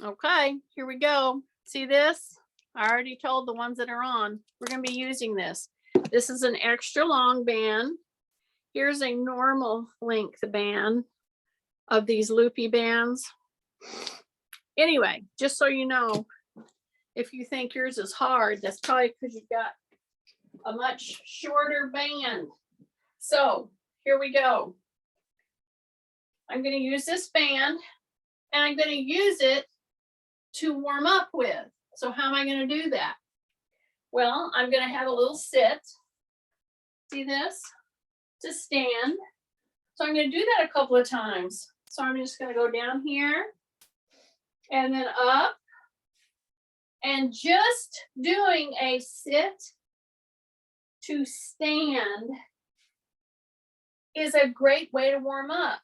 Okay, here we go. See this? I already told the ones that are on. We're going to be using this. This is an extra long band. Here's a normal length band of these loopy bands. Anyway, just so you know, if you think yours is hard, that's probably because you've got a much shorter band. So here we go. I'm going to use this band and I'm going to use it to warm up with. So how am I going to do that? Well, I'm going to have a little sit. See this? To stand. So I'm going to do that a couple of times. So I'm just going to go down here and then up. And just doing a sit to stand is a great way to warm up.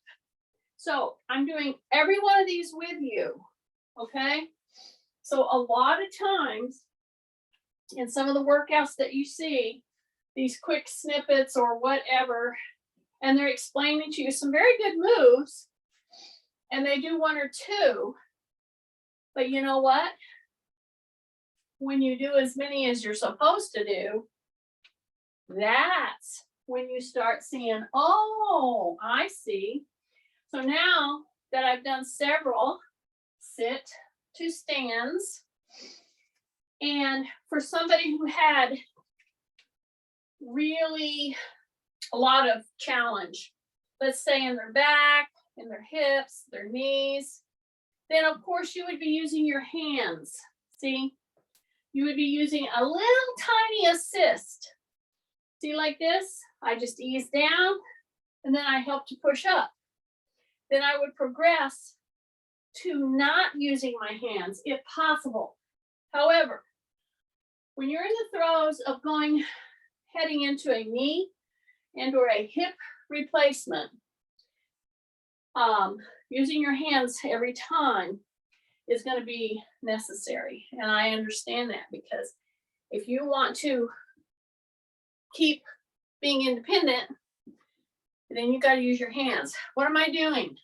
So I'm doing every one of these with you, okay? So a lot of times in some of the workouts that you see, these quick snippets or whatever, and they're explaining to you some very good moves, and they do one or two, but you know what? When you do as many as you're supposed to do, that's when you start seeing, oh, I see. So now that I've done several sit to stands, and for somebody who had really a lot of challenge, let's say in their back, in their hips, their knees, then of course you would be using your hands. See, you would be using a little tiny assist. See, like this, I just ease down and then I help to push up. Then I would progress to not using my hands if possible. However, when you're in the throes of heading into a knee and or a hip replacement, using your hands every time is going to be necessary. And I understand that, because if you want to keep being independent, then you got to use your hands. What am I doing?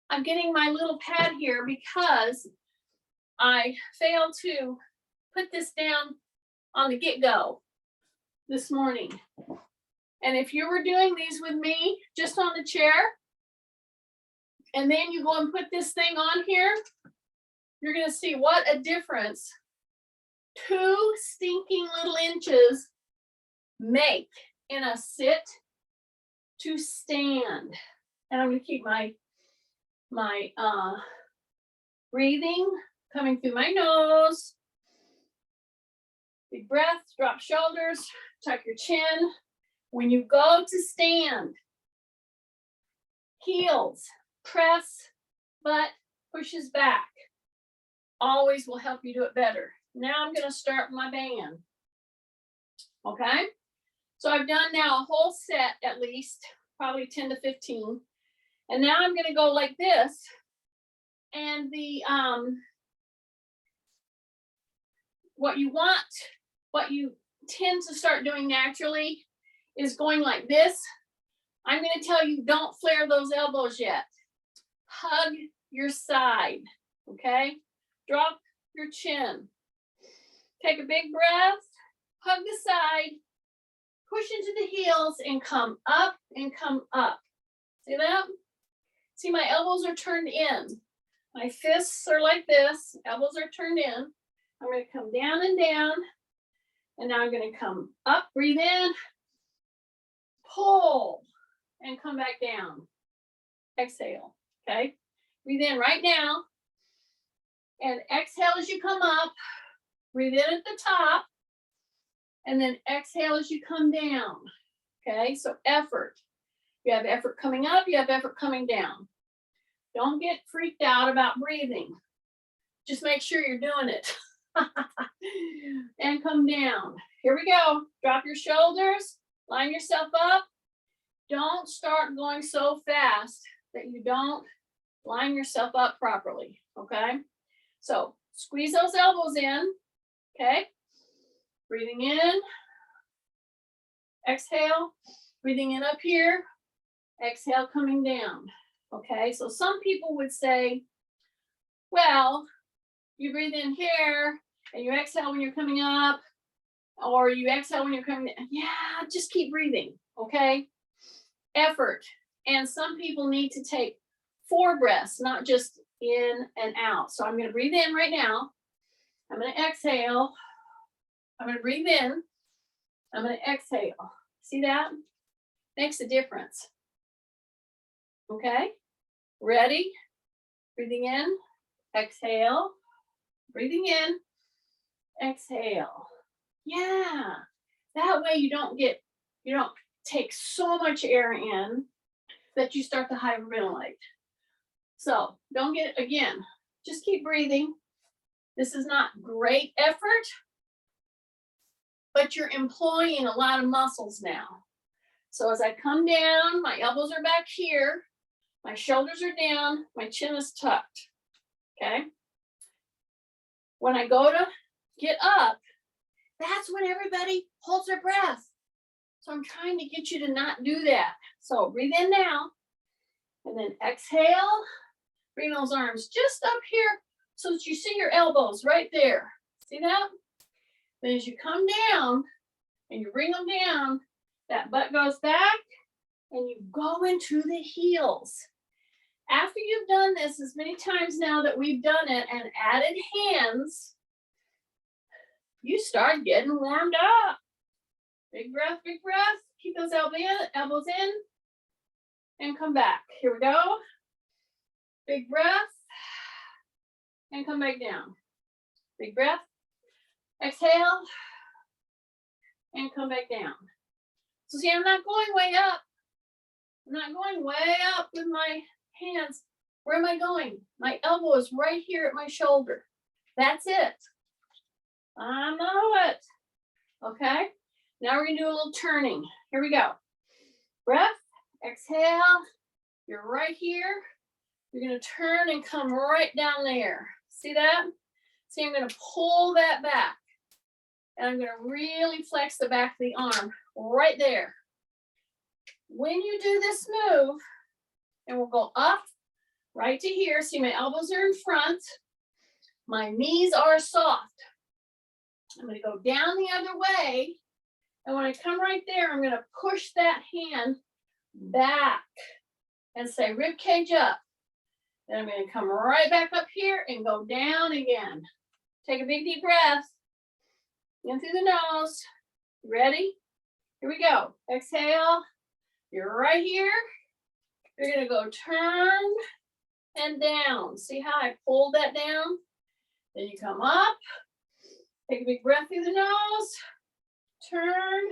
I'm getting my little pad here because I failed to put this down on the get-go this morning. And if you were doing these with me just on the chair, and then you go and put this thing on here, you're going to see what a difference 2 stinking little inches make in a sit to stand. And I'm going to keep my breathing coming through my nose. Big breath, drop shoulders, tuck your chin. When you go to stand, heels, press, butt pushes back. Always will help you do it better. Now I'm going to start my band. Okay? So I've done now a whole set, at least, probably 10 to 15. And now I'm going to go like this. And what you tend to start doing naturally is going like this. I'm going to tell you, don't flare those elbows yet. Hug your side, okay? Drop your chin. Take a big breath, hug the side, push into the heels and come up and come up. See that? See, my elbows are turned in. My fists are like this, elbows are turned in. I'm going to come down and down. And now I'm going to come up, breathe in, pull, and come back down. Exhale, okay? Breathe in right now. And exhale as you come up. Breathe in at the top. And then exhale as you come down. Okay, so effort. You have effort coming up, you have effort coming down. Don't get freaked out about breathing. Just make sure you're doing it. And come down. Here we go. Drop your shoulders. Line yourself up. Don't start going so fast that you don't line yourself up properly. Okay? So squeeze those elbows in. Okay? Breathing in. Exhale. Breathing in up here. Exhale, coming down. Okay? So some people would say, well, You breathe in here and you exhale when you're coming up, or you exhale when you're coming down. Yeah, just keep breathing, okay? Effort. And some people need to take 4 breaths, not just in and out. So I'm going to breathe in right now. I'm going to exhale. I'm going to breathe in. I'm going to exhale. See that? Makes a difference. Okay? Ready? Breathing in, exhale. Breathing in, exhale. Yeah. That way you don't take so much air in that you start to hyperventilate. So don't get, again, just keep breathing. This is not great effort, but you're employing a lot of muscles now. So as I come down, my elbows are back here, my shoulders are down, my chin is tucked, okay? When I go to get up, that's when everybody holds their breath. So I'm trying to get you to not do that. So breathe in now, and then exhale. Bring those arms just up here so that you see your elbows right there. See that? Then as you come down and you bring them down, that butt goes back and you go into the heels. After you've done this as many times now that we've done it and added hands, you start getting warmed up. Big breath, big breath. Keep those elbows in and come back. Here we go. Big breath and come back down. Big breath. Exhale and come back down. So see, I'm not going way up. I'm not going way up with my hands. Where am I going? My elbow is right here at my shoulder. That's it. I know it. Okay. Now we're going to do a little turning. Here we go. Breath. Exhale. You're right here. You're going to turn and come right down there. See that? See, I'm going to pull that back. And I'm going to really flex the back of the arm right there. When you do this move, and we'll go up right to here. See, my elbows are in front. My knees are soft. I'm going to go down the other way. And when I come right there, I'm going to push that hand back and say rib cage up. Then I'm going to come right back up here and go down again. Take a big deep breath. In through the nose. Ready? Here we go. Exhale. You're right here. You're going to go turn and down. See how I pulled that down? Then you come up. Take a big breath through the nose. Turn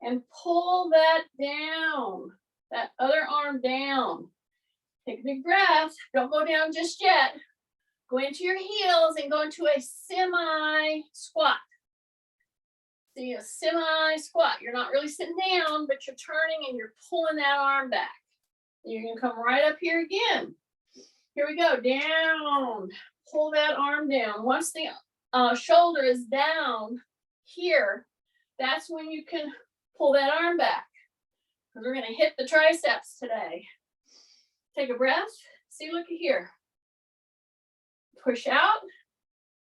and pull that down. That other arm down. Take a big breath. Don't go down just yet. Go into your heels and go into a semi-squat. See, a semi-squat. You're not really sitting down, but you're turning and you're pulling that arm back. You're going to come right up here again. Here we go. Down. Pull that arm down. Once the shoulder is down here, that's when you can pull that arm back. Because we're going to hit the triceps today. Take a breath. See, look at here. Push out.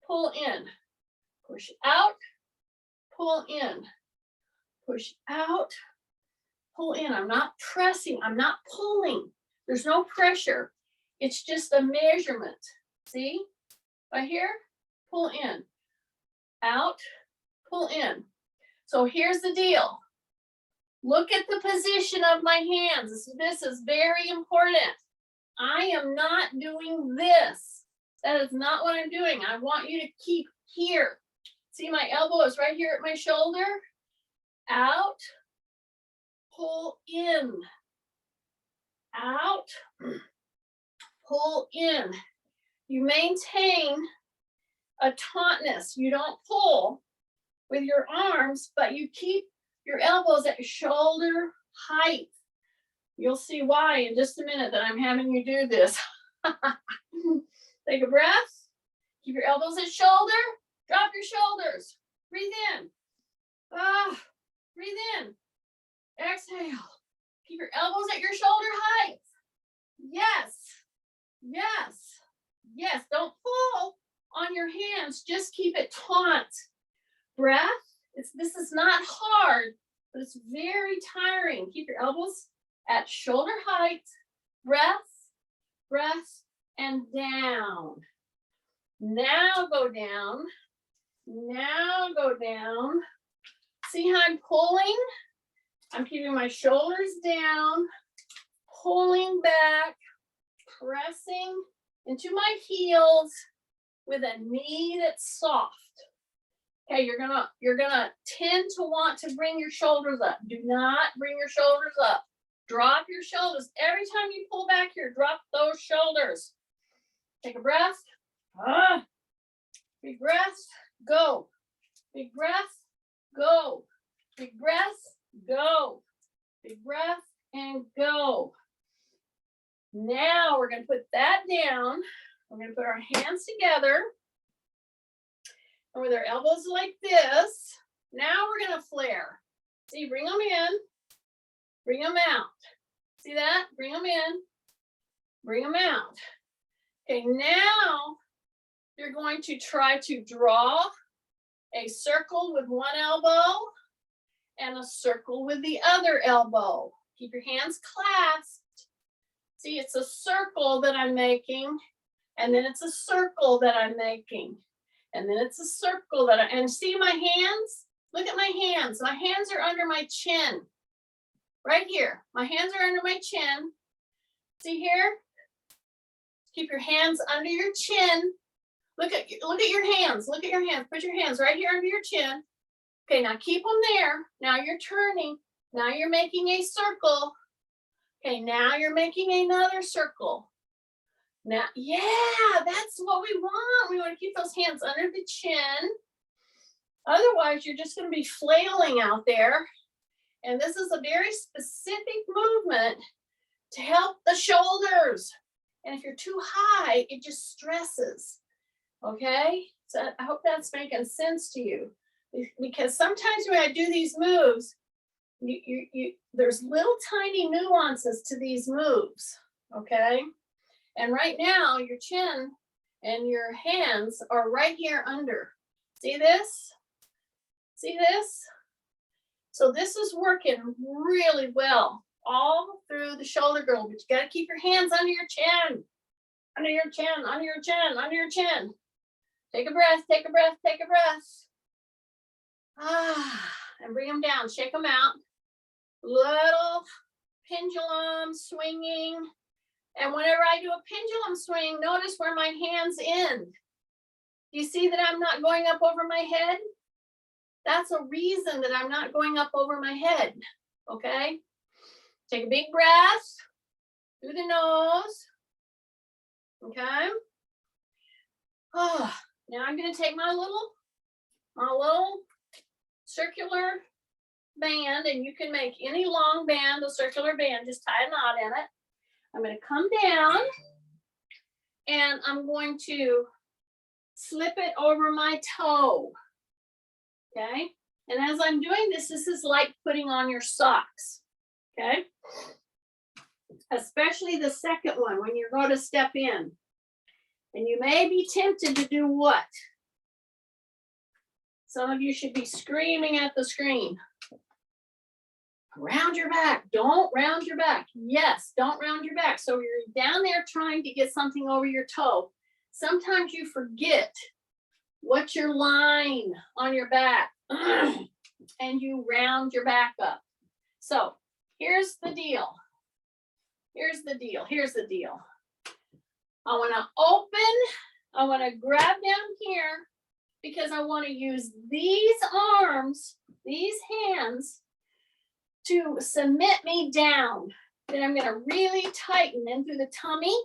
Pull in. Push out. Pull in, push out, pull in. I'm not pressing, I'm not pulling. There's no pressure. It's just a measurement. See? Right here, pull in, out, pull in. So here's the deal. Look at the position of my hands. This is very important. I am not doing this. That is not what I'm doing. I want you to keep here. See, my elbow is right here at my shoulder. Out, pull in. Out, pull in. You maintain a tautness. You don't pull with your arms, but you keep your elbows at shoulder height. You'll see why in just a minute that I'm having you do this. Take a breath. Keep your elbows at shoulder. Drop your shoulders. Breathe in. Breathe in. Exhale. Keep your elbows at your shoulder height. Yes. Yes. Yes. Don't pull. on your hands. Just keep it taut. Breath. This is not hard, but it's very tiring. Keep your elbows at shoulder height. Breath, breath, and down. Now go down. Now go down. See how I'm pulling? I'm keeping my shoulders down, pulling back, pressing into my heels with a knee that's soft. Okay, you're gonna tend to want to bring your shoulders up. Do not bring your shoulders up. Drop your shoulders. Every time you pull back here, drop those shoulders. Take a breath. Big breath, go. Big breath, go. Big breath, go. Big breath, and go. Now we're gonna put that down. We're gonna put our hands together. And with our elbows like this, now we're gonna flare. See, bring them in, bring them out. See that? Bring them in, bring them out. Okay, now you're going to try to draw a circle with one elbow and a circle with the other elbow. Keep your hands clasped. See, it's a circle that I'm making, and then it's a circle that I'm making. And then it's a circle and see my hands? Look at my hands. My hands are under my chin. Right here. My hands are under my chin. See here? Keep your hands under your chin. Look at your hands. Look at your hands. Put your hands right here under your chin. Okay, now keep them there. Now you're turning. Now you're making a circle. Okay, now you're making another circle. Now, yeah, that's what we want. We want to keep those hands under the chin. Otherwise, you're just going to be flailing out there. And this is a very specific movement to help the shoulders. And if you're too high, it just stresses. Okay? So I hope that's making sense to you. Because sometimes when I do these moves, there's little tiny nuances to these moves. Okay? And right now, your chin and your hands are right here under. See this? See this? So this is working really well all through the shoulder girdle, but you got to keep your hands under your chin. Under your chin, under your chin, under your chin. Take a breath, take a breath, take a breath. And bring them down, shake them out. Little pendulum swinging. And whenever I do a pendulum swing, notice where my hands end. Do you see that I'm not going up over my head? That's a reason that I'm not going up over my head, okay? Take a big breath through the nose, okay? Now I'm gonna take my little circular band, and you can make any long band a circular band, just tie a knot in it. I'm going to come down and I'm going to slip it over my toe. Okay. And as I'm doing this, this is like putting on your socks. Okay. Especially the second one when you're going to step in. And you may be tempted to do what? Some of you should be screaming at the screen. Round your back. Don't round your back. Yes, don't round your back. So you're down there trying to get something over your toe. Sometimes you forget what's your line on your back and you round your back up. So here's the deal. Here's the deal. Here's the deal. I want to open. I want to grab down here because I want to use these arms, these hands, to submit me down. Then I'm going to really tighten in through the tummy.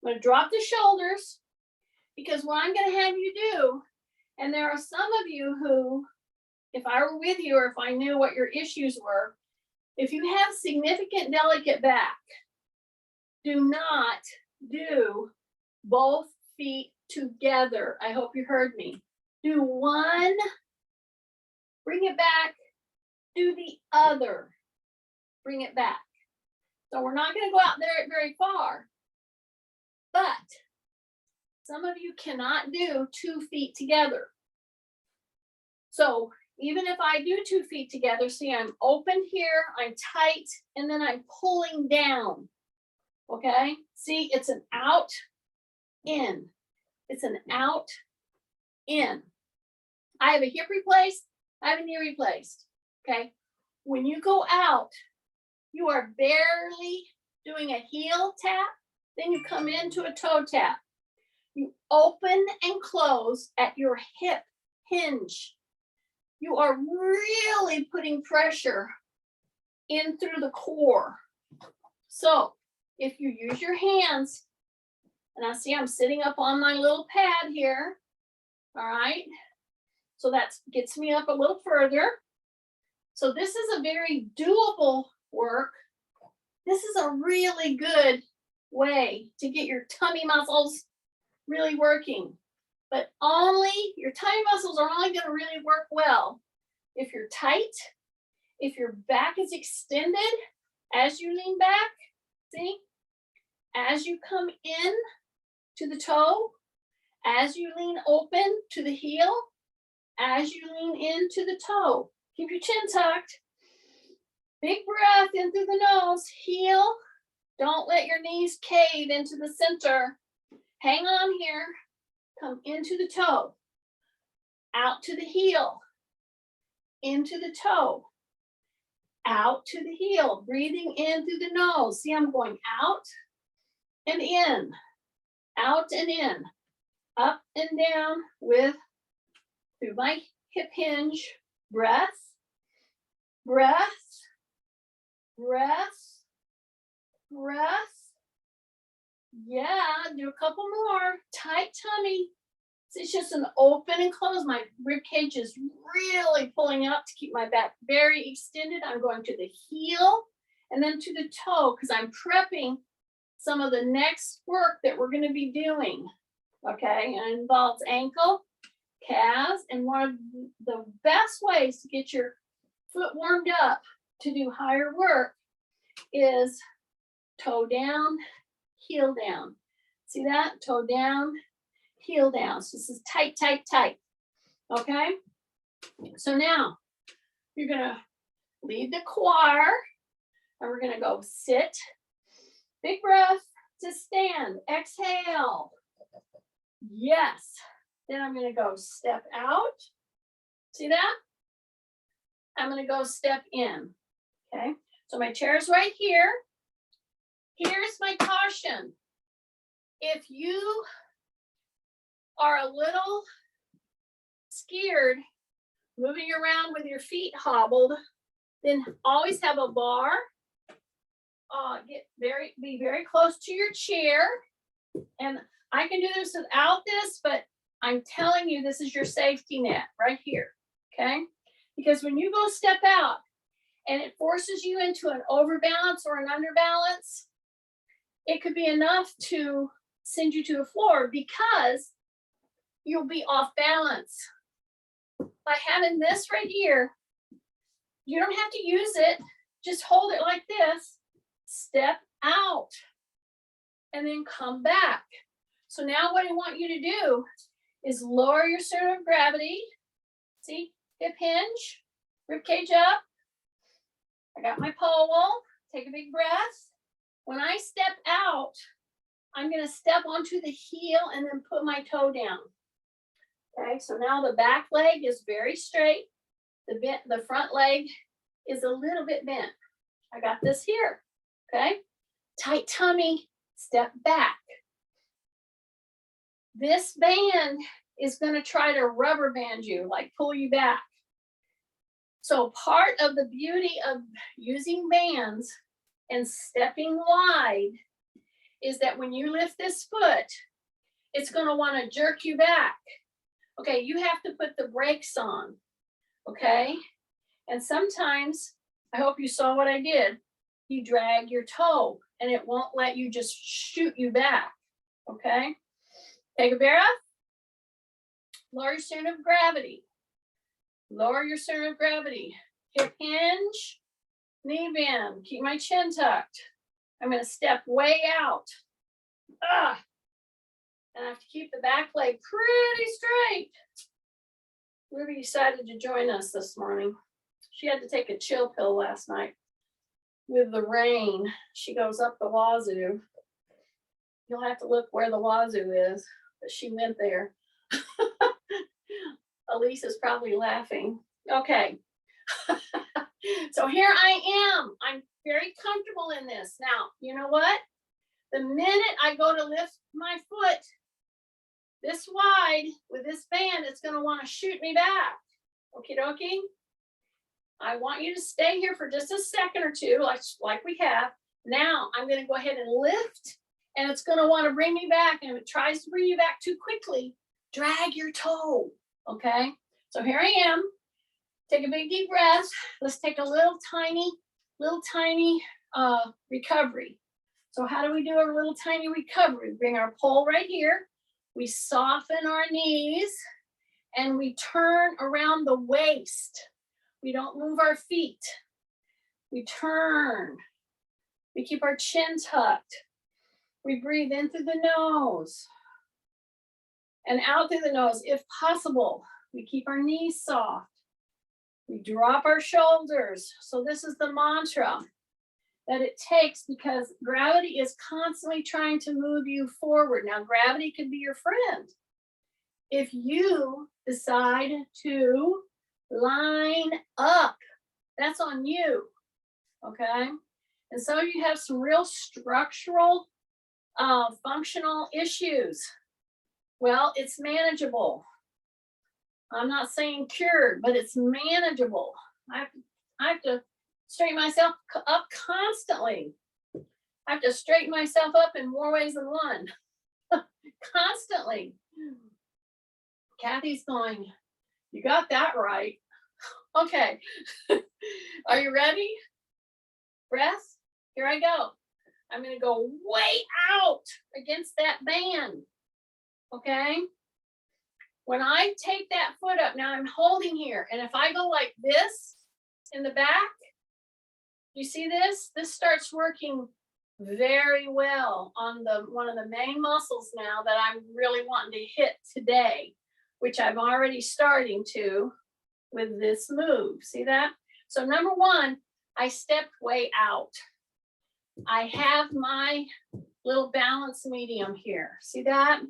I'm going to drop the shoulders because what I'm going to have you do, and there are some of you who, if I were with you or if I knew what your issues were, if you have significant delicate back, do not do both feet together. I hope you heard me. Do one, bring it back, do the other, bring it back. So we're not going to go out there very far, but Some of you cannot do 2 feet together. So even if I do 2 feet together, see, I'm open here, I'm tight, and then I'm pulling down. Okay, see, it's an out, in. It's an out, in. I have a hip replaced, I have a knee replaced. Okay, when you go out, you are barely doing a heel tap, then you come into a toe tap. You open and close at your hip hinge. You are really putting pressure in through the core. So if you use your hands, and I see I'm sitting up on my little pad here, all right? So that gets me up a little further. So this is a very doable work. This is a really good way to get your tummy muscles really working. But only, your tummy muscles are only going to really work well if you're tight, if your back is extended as you lean back, see? As you come in to the toe, as you lean open to the heel, as you lean into the toe. Keep your chin tucked. Big breath in through the nose, heel. Don't let your knees cave into the center. Hang on here. Come into the toe, out to the heel, into the toe, out to the heel, breathing in through the nose. See, I'm going out and in, out and in, up and down with, through my hip hinge, breath, breath, breath, breath. Yeah, do a couple more. Tight tummy. It's just an open and close. My rib cage is really pulling up to keep my back very extended. I'm going to the heel and then to the toe because I'm prepping some of the next work that we're going to be doing. Okay, and it involves ankle, calves, and one of the best ways to get your foot warmed up to do higher work is toe down, heel down. See that? Toe down, heel down. So this is tight, tight, tight. Okay? So now you're going to lead the choir and we're going to go sit. Big breath to stand. Exhale. Yes. Then I'm going to go step out. See that? I'm going to go step in. Okay? So my chair is right here. Here's my caution. If you are a little scared moving around with your feet hobbled, then always have a bar. Be very close to your chair. And I can do this without this, but I'm telling you, this is your safety net right here. Okay? Because when you go step out and it forces you into an overbalance or an underbalance, it could be enough to send you to the floor because you'll be off balance. By having this right here, you don't have to use it. Just hold it like this, step out, and then come back. So now what I want you to do is lower your center of gravity. See, hip hinge, rib cage up. I got my pole. Take a big breath. When I step out, I'm going to step onto the heel and then put my toe down. Okay, so now the back leg is very straight. The front leg is a little bit bent. I got this here. Okay, tight tummy, step back. This band is going to try to rubber band you, like pull you back. So part of the beauty of using bands and stepping wide is that when you lift this foot, it's going to want to jerk you back. Okay, you have to put the brakes on. Okay, and sometimes, I hope you saw what I did, you drag your toe and it won't let you just shoot you back. Okay, take a breath. Lower your center of gravity. Lower your center of gravity. Hip hinge, knee bend. Keep my chin tucked. I'm going to step way out. And I have to keep the back leg pretty straight. Ruby decided to join us this morning. She had to take a chill pill last night. With the rain, she goes up the wazoo. You'll have to look where the wazoo is, but she went there. Elise is probably laughing. Okay. So here I am. I'm very comfortable in this. Now, you know what? The minute I go to lift my foot this wide with this band, it's going to want to shoot me back. Okie dokie. I want you to stay here for just a second or two, like we have. Now I'm going to go ahead and lift, and it's going to want to bring me back. And if it tries to bring you back too quickly, drag your toe. Okay. So here I am. Take a big deep breath. Let's take a little tiny recovery. So how do we do a little tiny recovery? Bring our pole right here. We soften our knees and we turn around the waist. We don't move our feet. We turn. We keep our chin tucked. We breathe in through the nose and out through the nose if possible. We keep our knees soft. We drop our shoulders. So this is the mantra that it takes, because gravity is constantly trying to move you forward. Now, gravity can be your friend if you decide to line up. That's on you, okay? And so you have some real structural, functional issues. Well, it's manageable. I'm not saying cured, but it's manageable. I have to straighten myself up constantly. I have to straighten myself up in more ways than one. Constantly. Kathy's going, you got that right. Okay. Are you ready? Breath. Here I go. I'm going to go way out against that band. Okay. When I take that foot up, now I'm holding here. And if I go like this in the back, you see this? This starts working very well on one of the main muscles now that I'm really wanting to hit today, which I'm already starting to with this move. See that? So number one, I stepped way out. I have my little balance medium here. See that?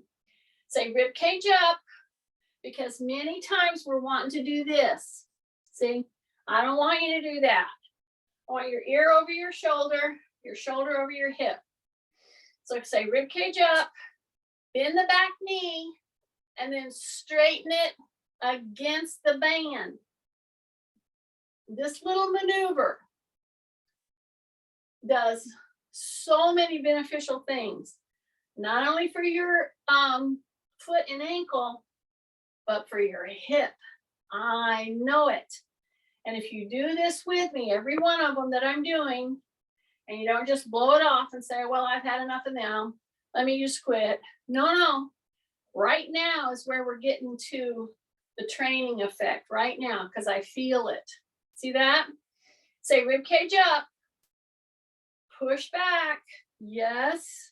Say rib cage up, because many times we're wanting to do this. See, I don't want you to do that. I want your ear over your shoulder over your hip. So say rib cage up, bend the back knee, and then straighten it against the band. This little maneuver does so many beneficial things, not only for your foot and ankle, but for your hip. I know it. And if you do this with me, every one of them that I'm doing, and you don't just blow it off and say, well, I've had enough of them, let me just quit. No. Right now is where we're getting to the training effect right now, because I feel it. See that? Say rib cage up, push back. Yes.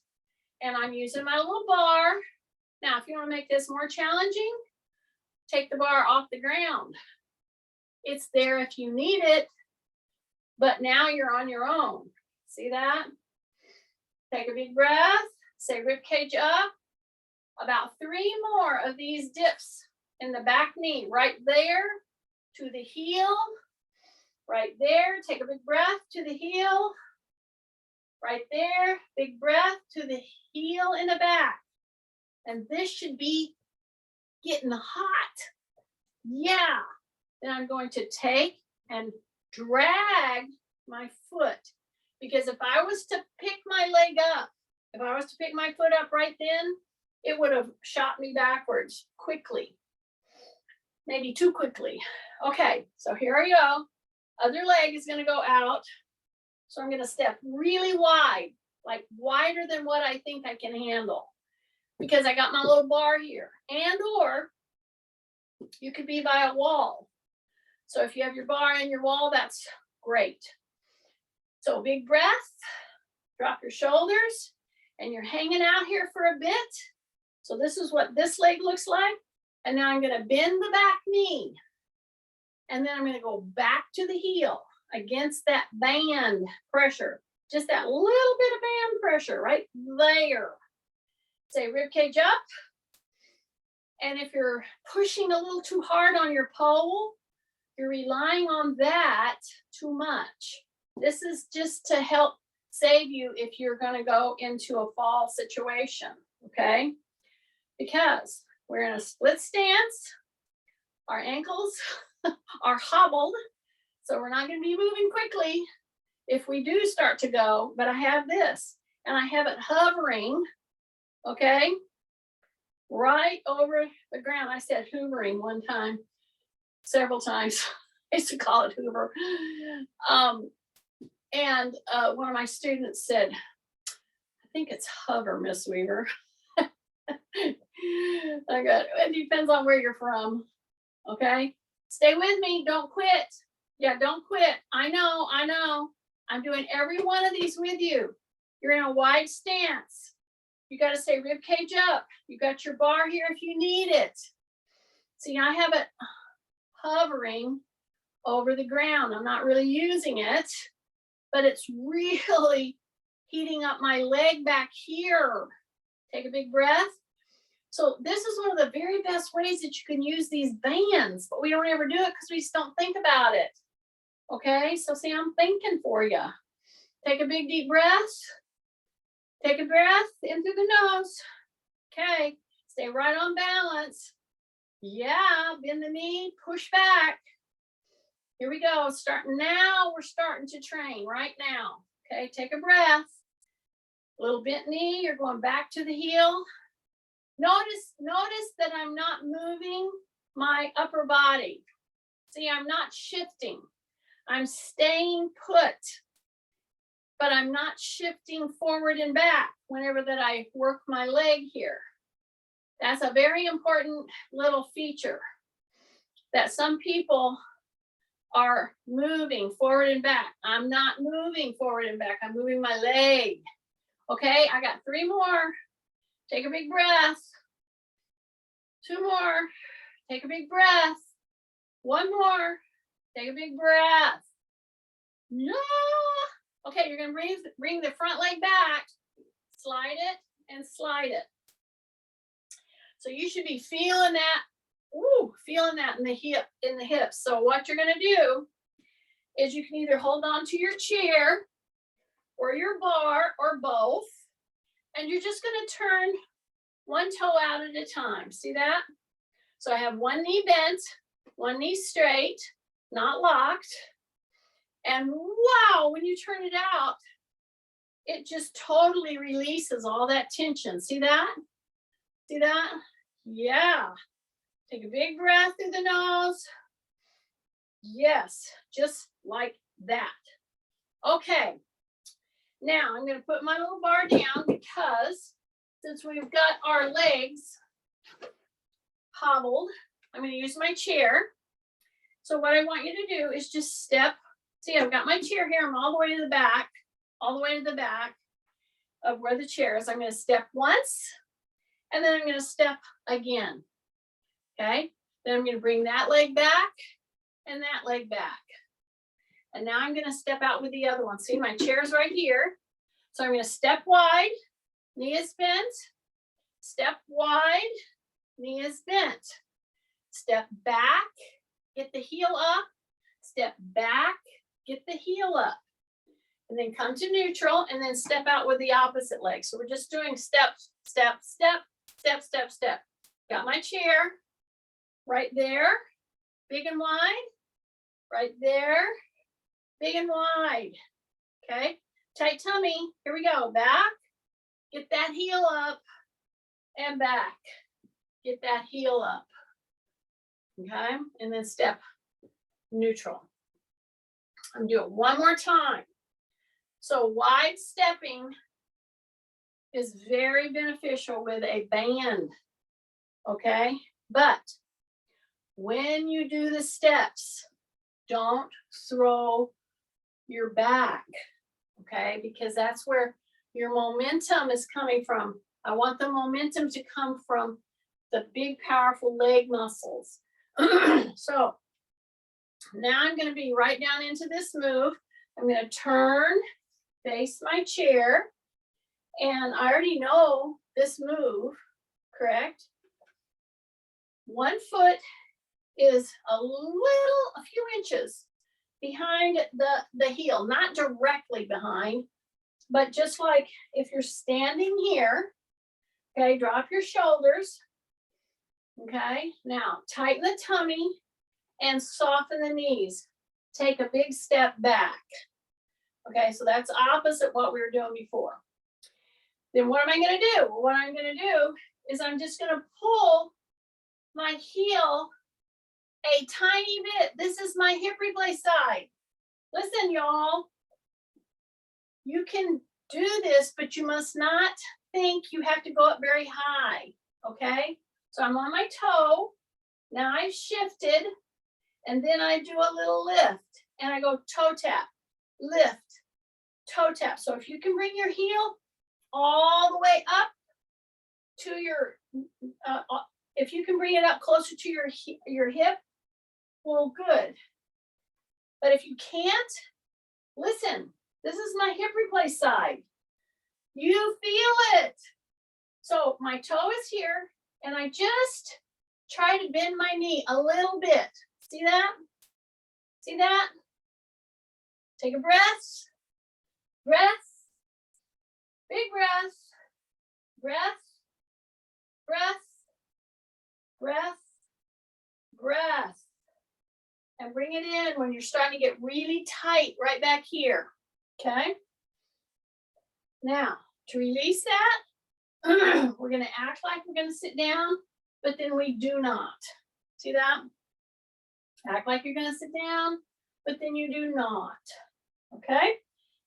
And I'm using my little bar. Now, if you want to make this more challenging, take the bar off the ground. It's there if you need it, but now you're on your own. See that? Take a big breath. Say rib cage up. About 3 more of these dips in the back knee, right there to the heel, right there. Take a big breath to the heel, right there. Big breath to the heel in the back. And this should be getting hot. Yeah. Then I'm going to take and drag my foot, because if I was to pick my leg up, if I was to pick my foot up right then, it would have shot me backwards quickly, maybe too quickly. Okay, so here I go. Other leg is going to go out. So I'm going to step really wide, like wider than what I think I can handle, because I got my little bar here. And or you could be by a wall. So if you have your bar and your wall, that's great. So big breath, drop your shoulders, and you're hanging out here for a bit. So this is what this leg looks like. And now I'm going to bend the back knee. And then I'm going to go back to the heel against that band pressure. Just that little bit of band pressure right there. Say rib cage up. And if you're pushing a little too hard on your pole, you're relying on that too much. This is just to help save you if you're going to go into a fall situation, okay? Because we're in a split stance, our ankles are hobbled, so we're not going to be moving quickly if we do start to go, but I have this, and I have it hovering, okay, right over the ground. I said hoovering one time, several times. I used to call it Hoover. And one of my students said, I think it's hover, Miss Weaver. I got, it depends on where you're from. Okay. Stay with me. Don't quit. Yeah, don't quit. I know. I'm doing every one of these with you. You're in a wide stance. You got to stay rib cage up. You got your bar here if you need it. See, I have it hovering over the ground. I'm not really using it, but it's really heating up my leg back here. Take a big breath. So this is one of the very best ways that you can use these bands, but we don't ever do it because we just don't think about it. Okay, so see, I'm thinking for you. Take a big deep breath. Take a breath in through the nose. Okay, stay right on balance. Yeah, bend the knee, push back. Here we go. Starting now, we're starting to train right now. Okay, take a breath. Little bent knee, you're going back to the heel. Notice that I'm not moving my upper body. See, I'm not shifting. I'm staying put, but I'm not shifting forward and back whenever that I work my leg here. That's a very important little feature that some people are moving forward and back. I'm not moving forward and back. I'm moving my leg. Okay, I got 3 more. Take a big breath. 2 more. Take a big breath. 1 more. Take a big breath. No. Okay, you're going to bring the front leg back. Slide it and slide it. So you should be feeling that. Ooh, feeling that in the hips. So what you're going to do is you can either hold on to your chair or your bar or both, and you're just going to turn one toe out at a time. See that? So I have one knee bent, one knee straight, not locked. And wow, when you turn it out, it just totally releases all that tension. See that? See that? Yeah. Take a big breath through the nose. Yes, just like that. Okay. Now I'm going to put my little bar down because since we've got our legs hobbled, I'm going to use my chair. So what I want you to do is just step. See, I've got my chair here. I'm all the way to the back, of where the chair is. I'm going to step once, and then I'm going to step again. Okay. Then I'm going to bring that leg back and that leg back. And now I'm going to step out with the other one. See, my chair's right here. So I'm going to step wide, knee is bent, step wide, knee is bent. Step back, get the heel up, step back, get the heel up. And then come to neutral and then step out with the opposite leg. So we're just doing step, step, step, step, step, step. Got my chair right there, big and wide, right there, big and wide. Okay, tight tummy. Here we go. Back, get that heel up, and back. Get that heel up. Okay, and then step neutral. I'm doing it one more time. So wide stepping is very beneficial with a band. Okay, but when you do the steps, don't throw your back. Okay, because that's where your momentum is coming from. I want the momentum to come from the big, powerful leg muscles. So now I'm going to be right down into this move. I'm going to turn, face my chair, and I already know this move, correct? One foot is a few inches behind the heel, not directly behind, but just like if you're standing here, okay, drop your shoulders, okay? Now, tighten the tummy and soften the knees. Take a big step back. Okay, so that's opposite what we were doing before. Then what am I gonna do? Well, what I'm gonna do is I'm just gonna pull my heel a tiny bit. This is my hip replace side. Listen, y'all, you can do this, but you must not think you have to go up very high, okay? So I'm on my toe. Now I've shifted, and then I do a little lift, and I go toe tap, lift, toe tap. So if you can bring your heel all the way up to your, if you can bring it up closer to your hip, well, good. But if you can't, listen, this is my hip replace side. You feel it. So my toe is here, and I just try to bend my knee a little bit. See that? See that? Take a breath. Breath. Big breath. Breath. Breath. Breath. Breath. And bring it in when you're starting to get really tight right back here. Okay? Now, to release that, we're going to act like we're going to sit down, but then we do not. See that? Act like you're going to sit down, but then you do not. Okay?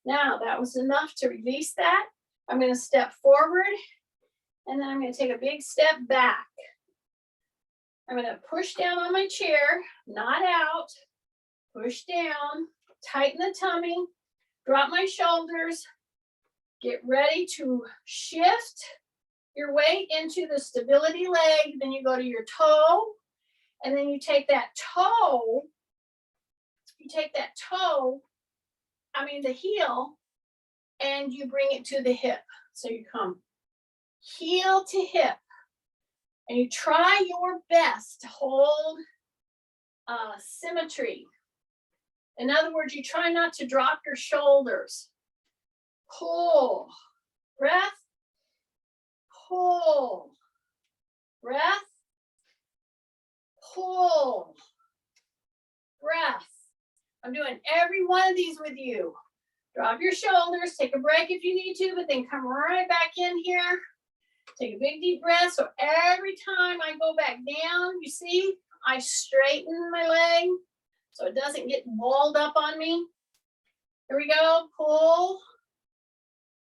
Now, that was enough to release that. I'm going to step forward, and then I'm going to take a big step back. I'm going to push down on my chair, not out. Push down, tighten the tummy, drop my shoulders. Get ready to shift your weight into the stability leg. Then you go to your toe, and then you take that toe, the heel, and you bring it to the hip. So you come heel to hip, and you try your best to hold symmetry. In other words, you try not to drop your shoulders. Pull, breath, pull, breath, pull, breath. I'm doing every one of these with you. Drop your shoulders, take a break if you need to, but then come right back in here. Take a big deep breath. So every time I go back down, you see, I straighten my leg so it doesn't get balled up on me. Here we go, pull.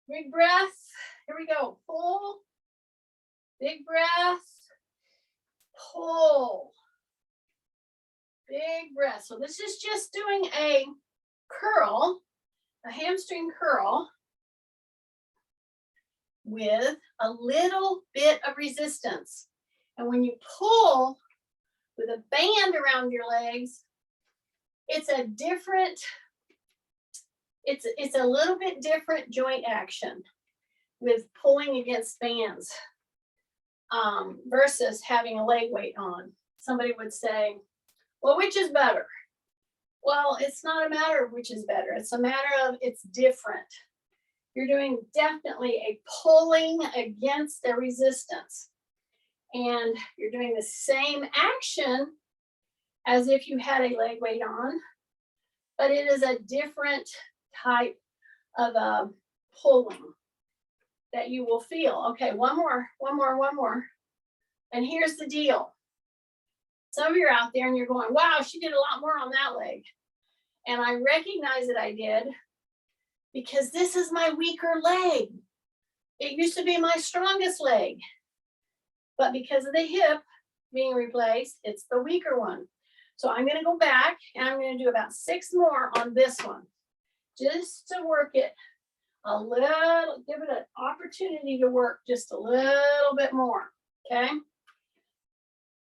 Big breath. Here we go. Pull. Big breath. Pull. Big breath. So this is just doing a curl, a hamstring curl with a little bit of resistance. And when you pull with a band around your legs, it's a different, it's a little bit different joint action with pulling against bands versus having a leg weight on. Somebody would say, well, which is better? Well, it's not a matter of which is better. It's a matter of it's different. You're doing definitely a pulling against a resistance. And you're doing the same action as if you had a leg weight on, but it is a different type of pulling that you will feel. Okay, one more. And here's the deal. Some of you are out there and you're going, wow, she did a lot more on that leg. And I recognize that I did because this is my weaker leg. It used to be my strongest leg. But because of the hip being replaced, it's the weaker one. So I'm going to go back and I'm going to do about 6 more on this one, just to work it a little, give it an opportunity to work just a little bit more, okay?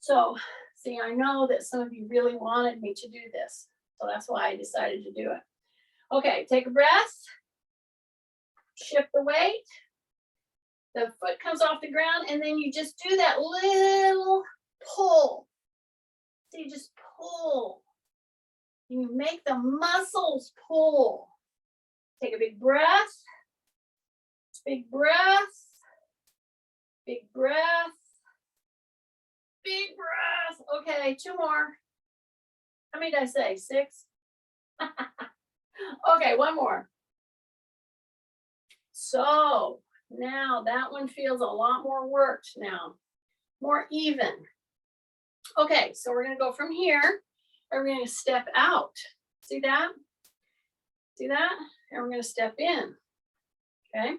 So, see, I know that some of you really wanted me to do this, so that's why I decided to do it. Okay, take a breath, shift the weight, the foot comes off the ground, and then you just do that little pull. See, just pull. You make the muscles pull. Take a big breath, big breath, big breath, big breath. Okay, 2 more. How many did I say? 6? Okay, 1 more. So now that one feels a lot more worked now, more even. Okay, so we're gonna go from here, and we're gonna step out. See that? See that? And we're gonna step in, okay?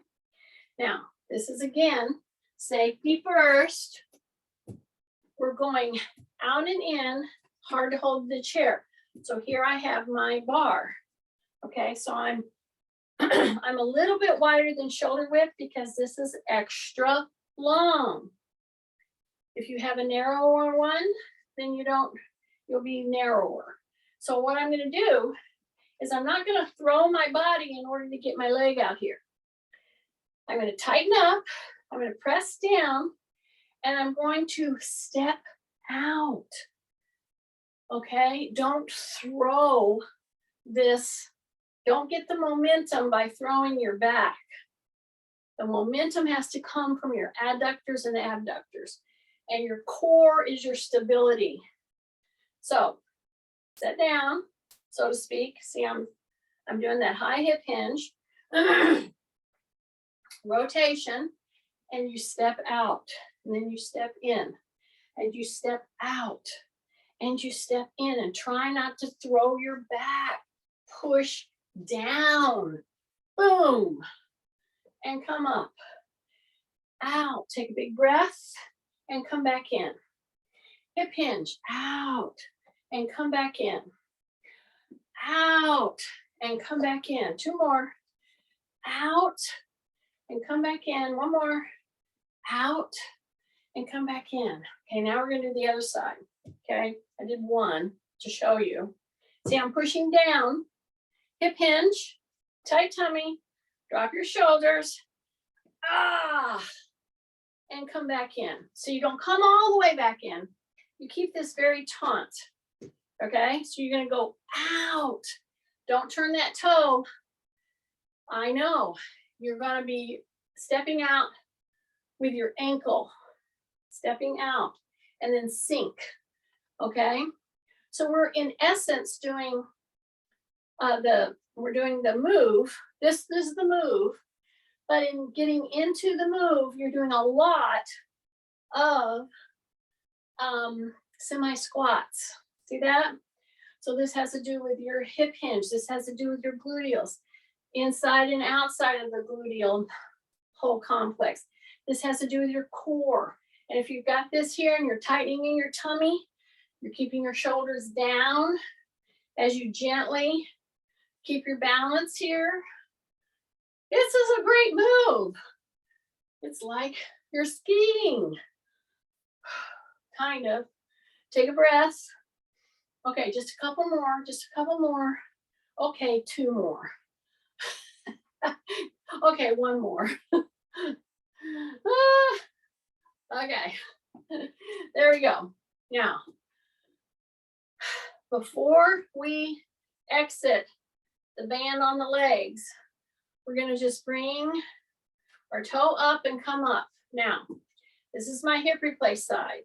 Now, this is again, safety first. We're going out and in, hard to hold the chair. So here I have my bar, okay? So I'm I'm a little bit wider than shoulder width because this is extra long. If you have a narrower one, then you'll be narrower. So what I'm gonna do is I'm not gonna throw my body in order to get my leg out here. I'm gonna tighten up, I'm gonna press down, and I'm going to step out. Okay, don't throw this. Don't get the momentum by throwing your back. The momentum has to come from your adductors and abductors, and your core is your stability. So, sit down, so to speak. See, I'm doing that high hip hinge, rotation, and you step out, and then you step in, and you step out, and you step in, and try not to throw your back. Push down, boom, and come up, out. Take a big breath and come back in. Hip hinge, out, and come back in. Out, and come back in. 2 more. Out, and come back in. 1 more. Out, and come back in. Okay, now we're gonna do the other side. Okay, I did 1 to show you. See, I'm pushing down, hip hinge, tight tummy, drop your shoulders, and come back in. So you don't come all the way back in. You keep this very taut, okay? So you're gonna go out. Don't turn that toe. I know, you're gonna be stepping out with your ankle, stepping out, and then sink, okay? So we're in essence doing we're doing the move. This is the move, but in getting into the move, you're doing a lot of semi squats. See that? So this has to do with your hip hinge. This has to do with your gluteals, inside and outside of the gluteal whole complex. This has to do with your core. And if you've got this here and you're tightening in your tummy, you're keeping your shoulders down as you gently keep your balance here. This is a great move. It's like you're skiing. Kind of. Take a breath. Okay, just a couple more, Okay, 2 more. Okay, 1 more. Okay, there we go. Now, before we exit the band on the legs, we're gonna just bring our toe up and come up. Now, this is my hip replace side.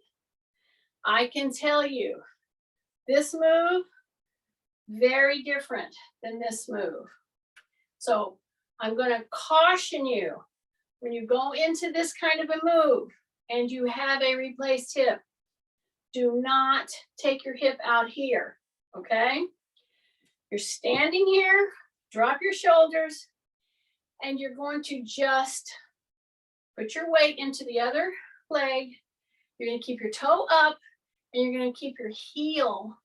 I can tell you, this move, very different than this move. So I'm gonna caution you, when you go into this kind of a move and you have a replaced hip, do not take your hip out here, okay? You're standing here, drop your shoulders, and you're going to just put your weight into the other leg. You're gonna keep your toe up, and you're gonna keep your heel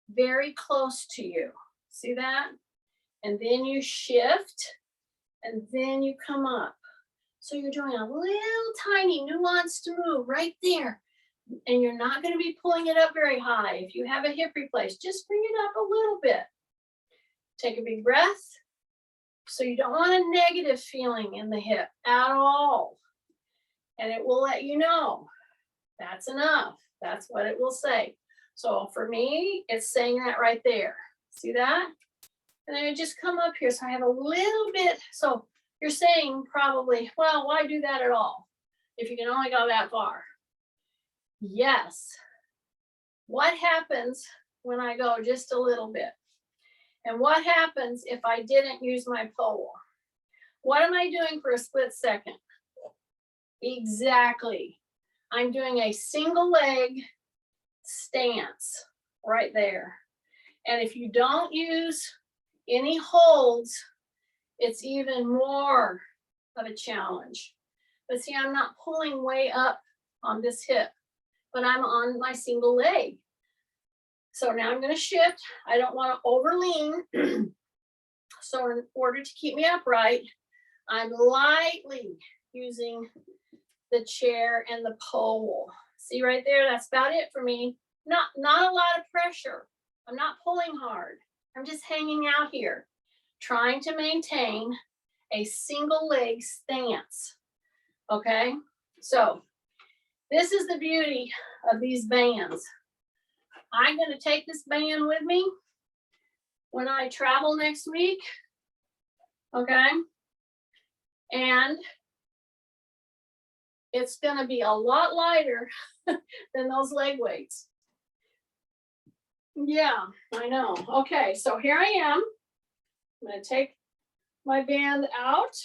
very close to you. See that? And then you shift, and then you come up. So you're doing a little tiny nuanced move right there. And you're not going to be pulling it up very high. If you have a hip replaced, just bring it up a little bit. Take a big breath. So you don't want a negative feeling in the hip at all. And it will let you know that's enough. That's what it will say. So for me, it's saying that right there. See that? And then I just come up here. So I have a little bit. So you're saying probably, well, why do that at all if you can only go that far? Yes. What happens when I go just a little bit? And what happens if I didn't use my pole? What am I doing for a split second? Exactly. I'm doing a single leg stance right there. And if you don't use any holds, it's even more of a challenge. But see, I'm not pulling way up on this hip, but I'm on my single leg. So now I'm going to shift. I don't want to overlean. So in order to keep me upright, I'm lightly using the chair and the pole. See right there, that's about it for me. Not a lot of pressure. I'm not pulling hard. I'm just hanging out here, trying to maintain a single leg stance. Okay, so this is the beauty of these bands. I'm going to take this band with me when I travel next week. Okay, and it's going to be a lot lighter than those leg weights. Yeah, I know. Okay, so here I am. I'm going to take my band out.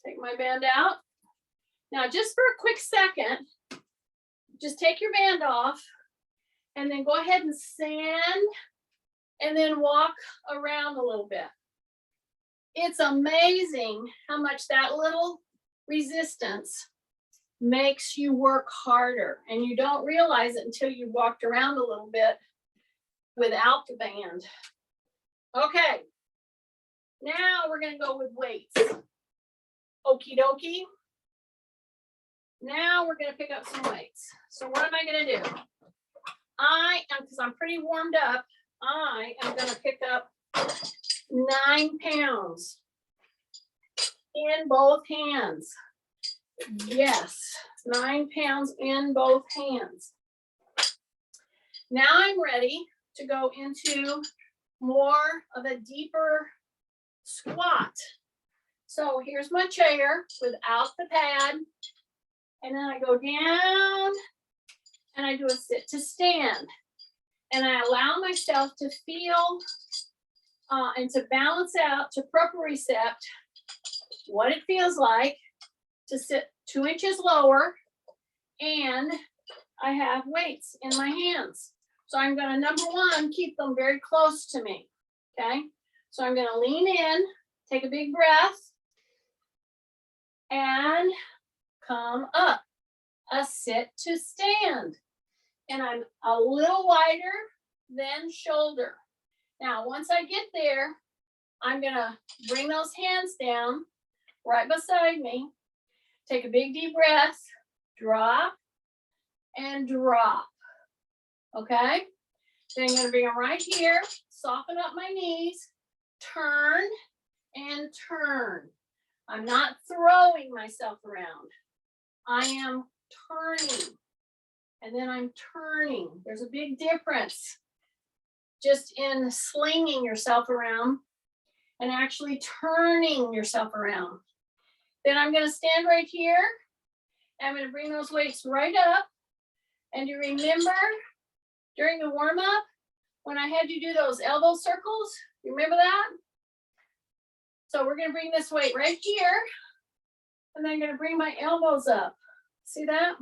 Take my band out. Now, just for a quick second, just take your band off and then go ahead and stand and then walk around a little bit. It's amazing how much that little resistance makes you work harder, and you don't realize it until you walked around a little bit without the band. Okay, now we're going to go with weights. Okie dokie. Now we're going to pick up some weights. So what am I going to do? Because I'm pretty warmed up, I am going to pick up 9 pounds in both hands. Yes, 9 pounds in both hands. Now I'm ready to go into more of a deeper squat. So here's my chair without the pad. And then I go down and I do a sit to stand. And I allow myself to feel and to balance out, to propriocept what it feels like to sit 2 inches lower, and I have weights in my hands. So I'm going to, number one, keep them very close to me, okay? So I'm going to lean in, take a big breath, and come up. A sit to stand. And I'm a little wider than shoulder. Now, once I get there, I'm going to bring those hands down right beside me. Take a big deep breath, drop, and drop. Okay? Then I'm going to bring them right here, soften up my knees, turn, and turn. I'm not throwing myself around. I am turning. And then I'm turning. There's a big difference just in slinging yourself around and actually turning yourself around. Then I'm going to stand right here. I'm going to bring those weights right up. And you remember during the warm-up when I had you do those elbow circles? You remember that? So we're going to bring this weight right here. And then I'm going to bring my elbows up. See that?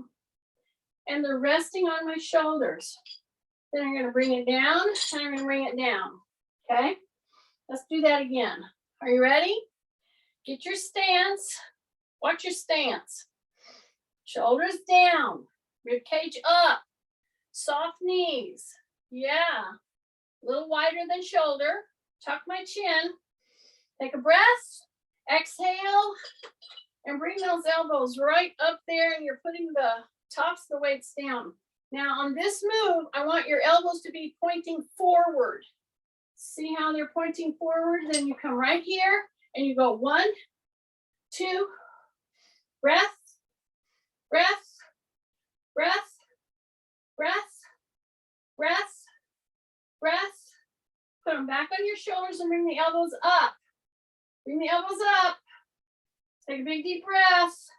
And they're resting on my shoulders. Then I'm going to bring it down, and I'm going to bring it down. Okay? Let's do that again. Are you ready? Get your stance. Watch your stance. Shoulders down. Rib cage up. Soft knees. Yeah. A little wider than shoulder. Tuck my chin. Take a breath. Exhale and bring those elbows right up there, and you're putting the tops of the weights down. Now on this move, I want your elbows to be pointing forward. See how they're pointing forward? Then you come right here and you go 1, 2, breath, breath, breath, breath, breath, breath. Put them back on your shoulders and bring the elbows up. Bring the elbows up. Take a big deep breath.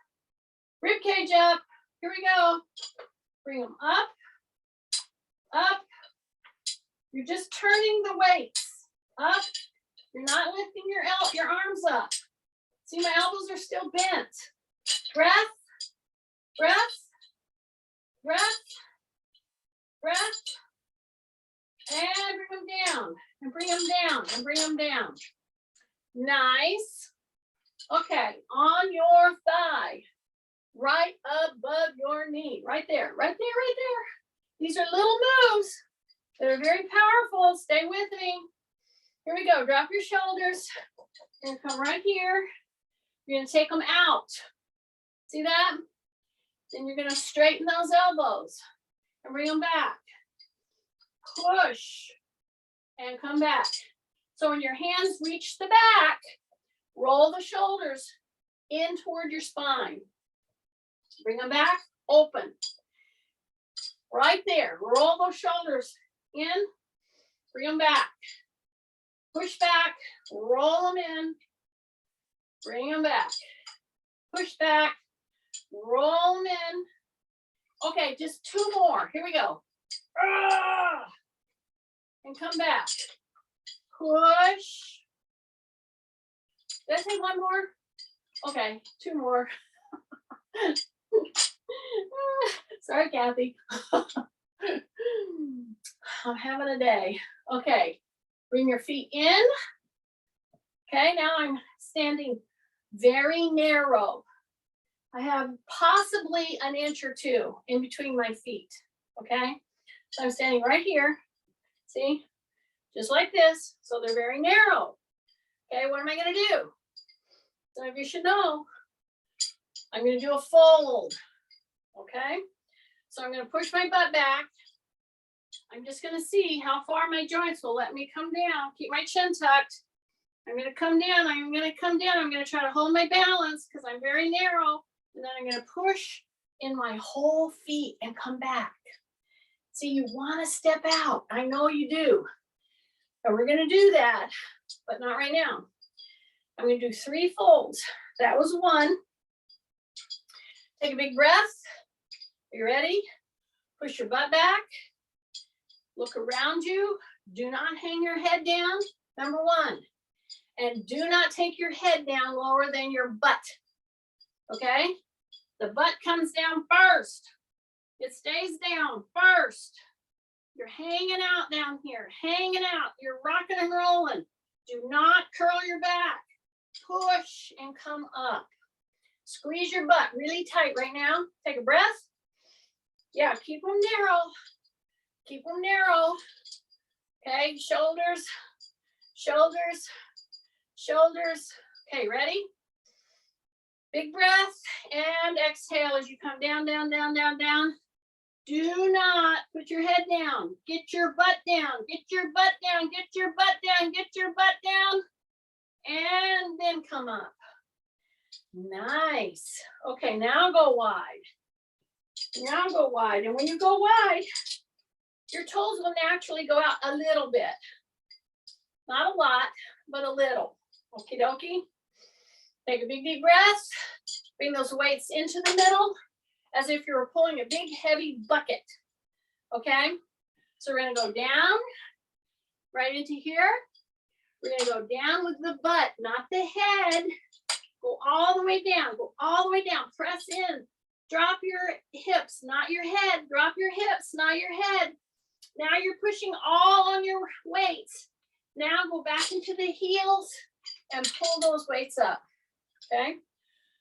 Rib cage up. Here we go. Bring them up, up. You're just turning the weights up. You're not lifting your arms up. See, my elbows are still bent. Breath, breath, breath, breath. And bring them down, and bring them down, and bring them down. Nice. Okay, on your thigh, right above your knee, right there, right there, right there. These are little moves that are very powerful. Stay with me. Here we go. Drop your shoulders and come right here. You're going to take them out. See that? Then you're going to straighten those elbows and bring them back. Push and come back. So when your hands reach the back, roll the shoulders in toward your spine. Bring them back, open. Right there, roll those shoulders in, bring them back. Push back, roll them in, bring them back. Push back, roll them in. Okay, just 2 more. Here we go. And come back. Push. Did I say 1 more? Okay, 2 more. Sorry, Kathy. I'm having a day. Okay, bring your feet in. Okay, now I'm standing very narrow. I have possibly an inch or 2 in between my feet. Okay, so I'm standing right here. See, just like this. So they're very narrow. Okay, what am I going to do? Some of you should know. I'm going to do a fold. Okay, so I'm going to push my butt back. I'm just going to see how far my joints will let me come down. Keep my chin tucked. I'm going to come down. I'm going to come down. I'm going to try to hold my balance because I'm very narrow. And then I'm going to push in my whole feet and come back. See, you want to step out. I know you do. And we're going to do that, but not right now. I'm going to do 3 folds. That was 1. Take a big breath. Are you ready? Push your butt back. Look around you. Do not hang your head down. Number 1. And do not take your head down lower than your butt. Okay? The butt comes down first. It stays down first. You're hanging out down here. Hanging out. You're rocking and rolling. Do not curl your back. Push and come up. Squeeze your butt really tight right now. Take a breath. Yeah, keep them narrow. Keep them narrow. Okay, shoulders, shoulders, shoulders. Okay, ready? Big breath and exhale as you come down, down, down, down, down. Do not put your head down. Get your butt down. Get your butt down. Get your butt down. Get your butt down. And then come up. Nice. Okay, now go wide. Now go wide. And when you go wide, your toes will naturally go out a little bit. Not a lot, but a little. Okie dokie. Take a big deep breath. Bring those weights into the middle as if you were pulling a big heavy bucket. Okay? So we're going to go down right into here. We're going to go down with the butt, not the head. Go all the way down. Go all the way down. Press in. Drop your hips, not your head. Drop your hips, not your head. Now you're pushing all on your weights. Now go back into the heels and pull those weights up. Okay?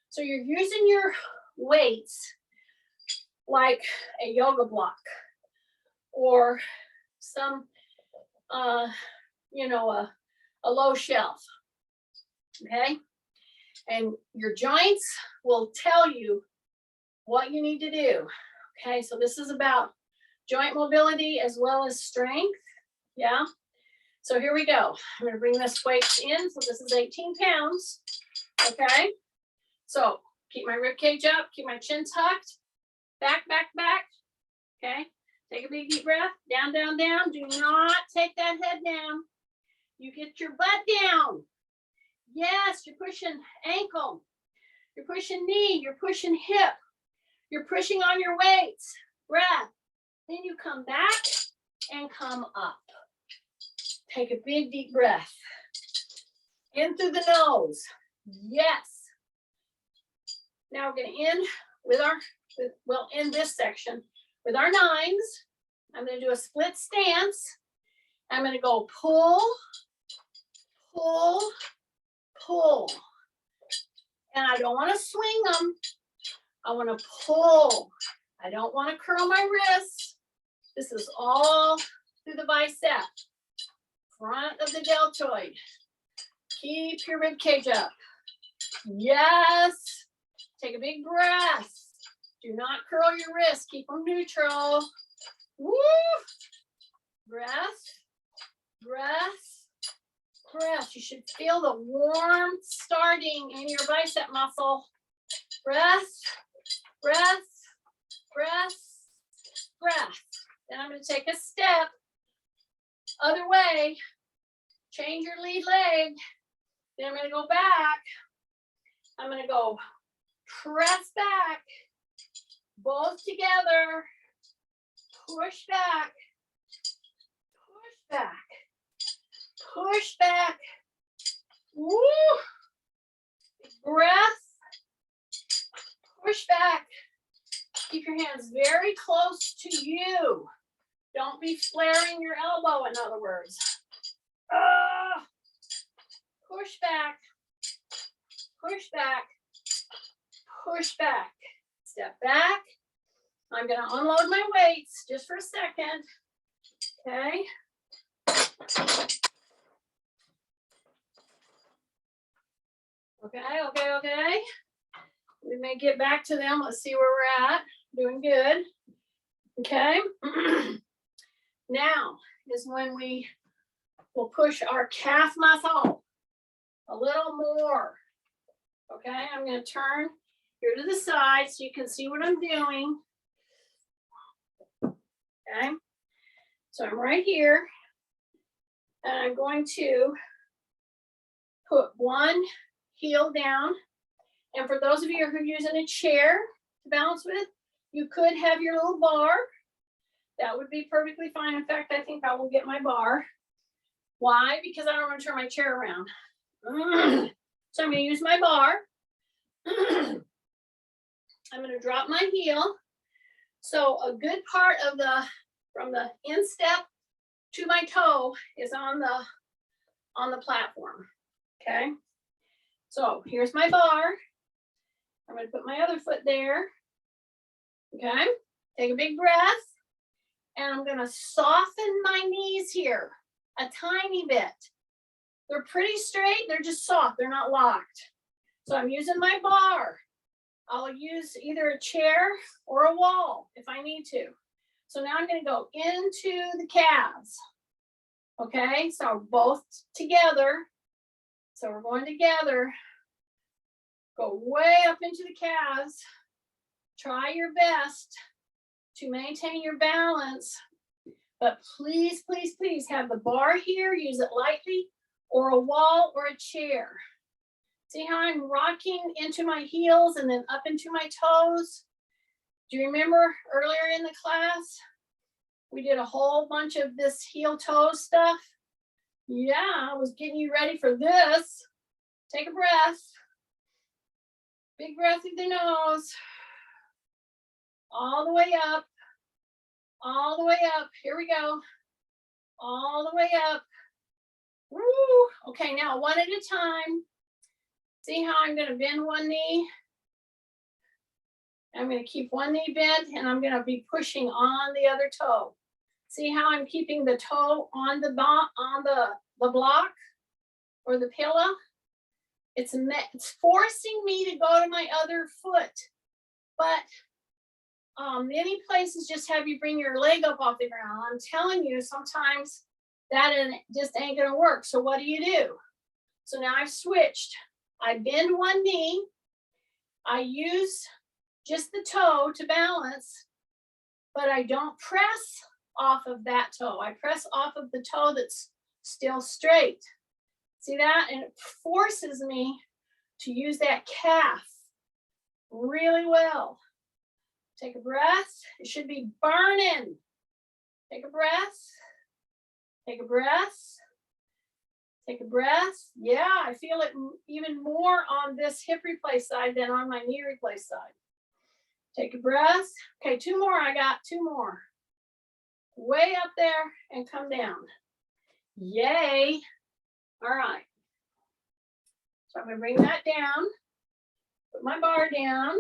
So you're using your weights like a yoga block or some, a low shelf. Okay? And your joints will tell you what you need to do. Okay, so this is about joint mobility as well as strength. Yeah. So here we go. I'm gonna bring this weight in. So this is 18 pounds. Okay. So keep my rib cage up, keep my chin tucked, back, back, back. Okay. Take a big deep breath. Down, down, down. Do not take that head down. You get your butt down. Yes, you're pushing ankle. You're pushing knee. You're pushing hip. You're pushing on your weights. Breath. Then you come back and come up. Take a big deep breath. In through the nose. Yes. Now we're going to end with our, well, in this section with our nines. I'm going to do a split stance. I'm going to go pull, pull, pull. And I don't want to swing them. I want to pull. I don't want to curl my wrists. This is all through the bicep, front of the deltoid. Keep your rib cage up. Yes. Take a big breath. Do not curl your wrists. Keep them neutral. Woo. Breath, breath, breath. You should feel the warmth starting in your bicep muscle. Breath, breath, breath, breath. Then I'm going to take a step other way. Change your lead leg. Then I'm going to go back. I'm going to go press back, both together, push back, push back, push back. Woo! Breath, push back. Keep your hands very close to you. Don't be flaring your elbow, in other words. Push back, push back, push back. Step back. I'm going to unload my weights just for a second. Okay. Okay. We may get back to them. Let's see where we're at. Doing good. Okay. Now is when we will push our calf muscle a little more. Okay, I'm going to turn here to the side so you can see what I'm doing. Okay, so I'm right here, and I'm going to put one heel down. And for those of you who are using a chair to balance with, you could have your little bar. That would be perfectly fine. In fact, I think I will get my bar. Why? Because I don't want to turn my chair around. So I'm going to use my bar. I'm going to drop my heel. So a good part of from the instep to my toe is on the platform. Okay. So here's my bar. I'm going to put my other foot there. Okay. Take a big breath. And I'm going to soften my knees here a tiny bit. They're pretty straight. They're just soft. They're not locked. So I'm using my bar. I'll use either a chair or a wall if I need to. So now I'm going to go into the calves. Okay, so both together. So we're going together. Go way up into the calves. Try your best to maintain your balance. But please, please, please have the bar here. Use it lightly, or a wall or a chair. See how I'm rocking into my heels and then up into my toes? Do you remember earlier in the class, we did a whole bunch of this heel toe stuff? Yeah, I was getting you ready for this. Take a breath. Big breath through the nose. All the way up. All the way up. Here we go. All the way up. Woo. Okay, now one at a time. See how I'm going to bend one knee? I'm going to keep one knee bent, and I'm going to be pushing on the other toe. See how I'm keeping the toe on the block or the pillow? It's forcing me to go to my other foot. But many places just have you bring your leg up off the ground. I'm telling you, sometimes that just ain't gonna work. So what do? So now I've switched. I bend one knee. I use just the toe to balance, but I don't press off of that toe. I press off of the toe that's still straight. See that? And it forces me to use that calf really well. Take a breath. It should be burning. Take a breath. Take a breath. Take a breath. Yeah, I feel it even more on this hip replace side than on my knee replace side. Take a breath. Okay, 2 more. I got 2 more. Way up there and come down. Yay. All right. So I'm going to bring that down. Put my bar down.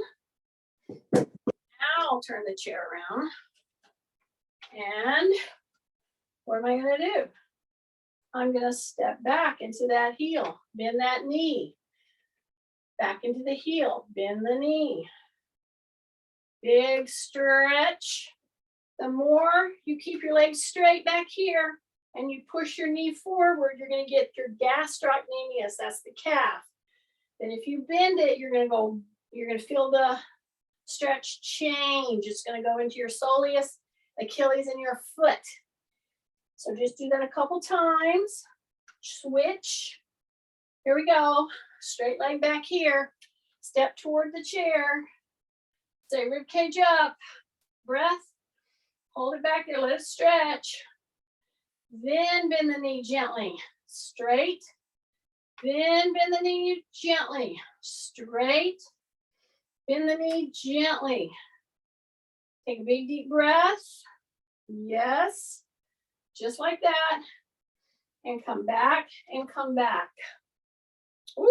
Now I'll turn the chair around. And what am I going to do? I'm going to step back into that heel, bend that knee, back into the heel, bend the knee. Big stretch. The more you keep your legs straight back here and you push your knee forward, you're going to get your gastrocnemius, that's the calf. Then if you bend it, you're going to feel the stretch change. It's going to go into your soleus, Achilles, and your foot. So just do that a couple times. Switch. Here we go. Straight leg back here. Step toward the chair. Say rib cage up. Breath. Hold it back there. Let it stretch. Then bend the knee gently. Straight. Then bend the knee gently. Straight. Bend the knee gently. Take a big deep breath. Yes. Just like that. And come back and come back. Woo!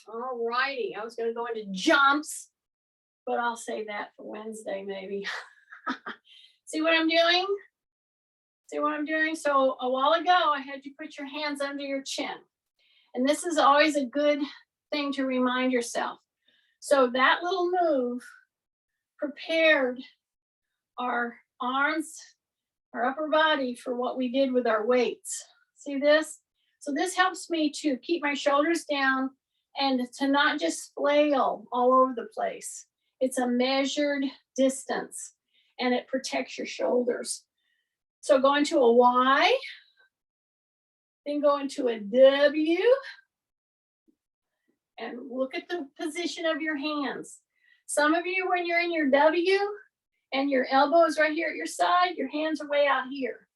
All righty. I was going to go into jumps, but I'll save that for Wednesday maybe. See what I'm doing? See what I'm doing? So a while ago, I had you put your hands under your chin. And this is always a good thing to remind yourself. So that little move prepared our arms, our upper body for what we did with our weights. See this? So this helps me to keep my shoulders down and to not just flail all over the place. It's a measured distance and it protects your shoulders. So go into a Y, then go into a W, and look at the position of your hands. Some of you, when you're in your W and your elbow is right here at your side, your hands are way out here.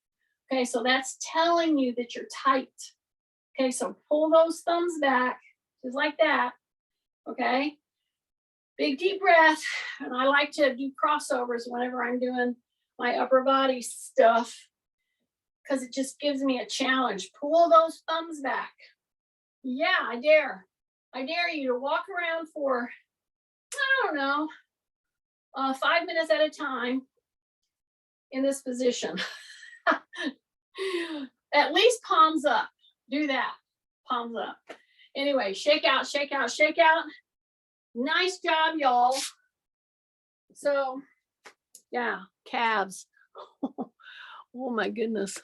Okay, so that's telling you that you're tight. Okay, so pull those thumbs back, just like that. Okay, big deep breath. And I like to do crossovers whenever I'm doing my upper body stuff because it just gives me a challenge. Pull those thumbs back. Yeah, I dare. I dare you to walk around for, I don't know, 5 minutes at a time in this position. At least palms up. Do that. Palms up. Anyway, shake out, shake out, shake out. Nice job, y'all. So, yeah, calves. Oh my goodness.